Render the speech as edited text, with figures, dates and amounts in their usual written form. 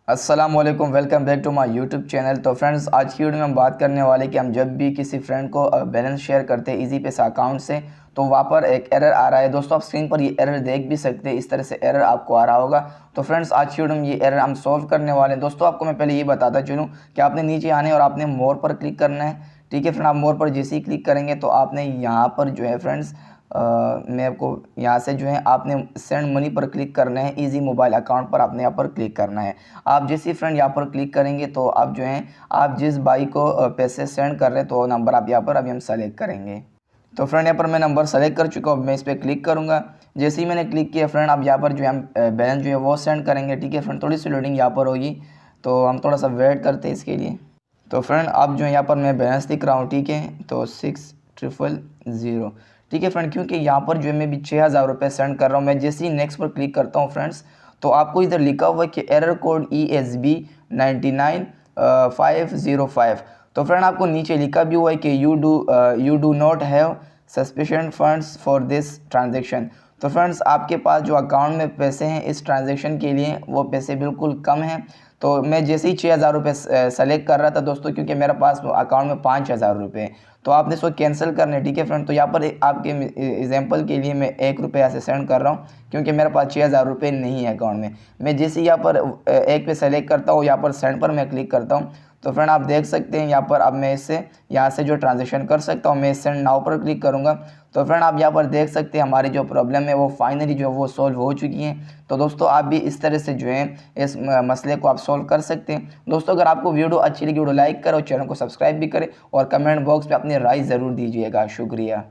अस्सलाम वालेकुम, welcome back to my YouTube channel. तो फ्रेंड्स, आज की वीडियो में हम बात करने वाले कि हम जब भी किसी फ्रेंड को बैलेंस शेयर करते हैं इजी पैसा अकाउंट से, तो वहाँ पर एक एरर आ रहा है। दोस्तों, आप स्क्रीन पर ये एरर देख भी सकते हैं, इस तरह से एरर आपको आ रहा होगा। तो फ्रेंड्स, आज की वीडियो में ये एरर हम सॉल्व करने वाले हैं। दोस्तों, आपको मैं पहले ये बताता चलूँ कि आपने नीचे आने और आपने मोर पर क्लिक करना है। ठीक है फ्रेंड, आप मोर पर जैसे ही क्लिक करेंगे तो आपने यहाँ पर जो है फ्रेंड्स, मैं आपको यहाँ से जो है आपने सेंड मनी पर क्लिक करना है। इजी मोबाइल अकाउंट पर आपने यहाँ पर क्लिक करना है। आप जैसे फ्रेंड यहाँ पर क्लिक करेंगे तो आप जो है आप जिस भाई को पैसे सेंड कर रहे हैं तो नंबर आप यहाँ पर अभी हम सेलेक्ट करेंगे। तो फ्रेंड, यहाँ पर मैं नंबर सेलेक्ट कर चुका हूँ। मैं इस पर क्लिक करूँगा। जैसे ही मैंने क्लिक किया फ्रेंड, अब यहाँ पर जो है हम बैलेंस जो है वो सेंड करेंगे। ठीक है फ्रेंड, थोड़ी सी लोडिंग यहाँ पर होगी, तो हम थोड़ा सा वेट करते हैं इसके लिए। तो फ्रेंड, अब जो है यहाँ पर मैं बैलेंस लिख रहा हूँ। ठीक है, तो 6000। ठीक है फ्रेंड, क्योंकि यहाँ पर जो है मैं भी 6000 रुपये सेंड कर रहा हूँ। मैं जैसे ही नेक्स्ट पर क्लिक करता हूँ फ्रेंड्स, तो आपको इधर लिखा हुआ है कि एरर कोड ESB 99505। तो फ्रेंड, आपको नीचे लिखा भी हुआ है कि you do not have sufficient funds for this transaction. तो फ्रेंड्स, आपके पास जो अकाउंट में पैसे हैं इस ट्रांजेक्शन के लिए, वो पैसे बिल्कुल कम हैं। तो मैं जैसे ही 6000 रुपये सेलेक्ट कर रहा था दोस्तों, क्योंकि मेरे पास अकाउंट में 5000 रुपये, तो आपने इसको कैंसिल करना है। ठीक है फ्रेंड, तो यहाँ पर आपके एग्जांपल के लिए मैं 1 रुपया से सेंड कर रहा हूँ, क्योंकि मेरे पास 6000 रुपये नहीं है अकाउंट में। मैं जैसे ही यहाँ पर एक पे सेलेक्ट करता हूँ, यहाँ पर सेंड पर मैं क्लिक करता हूँ, तो फ्रेंड आप देख सकते हैं यहाँ पर अब मैं इससे यहाँ से जो ट्रांजेक्शन कर सकता हूँ। मैं सेंड नाउ पर क्लिक करूँगा, तो फ्रेंड आप यहाँ पर देख सकते हैं हमारी जो प्रॉब्लम है वो फाइनली जो है वो सॉल्व हो चुकी है। तो दोस्तों, आप भी इस तरह से जो है इस मसले को आप सॉल्व कर सकते हैं। दोस्तों, अगर आपको वीडियो अच्छी लगी, वीडियो लाइक करें और चैनल को सब्सक्राइब भी करें और कमेंट बॉक्स में अपनी राय ज़रूर दीजिएगा। शुक्रिया।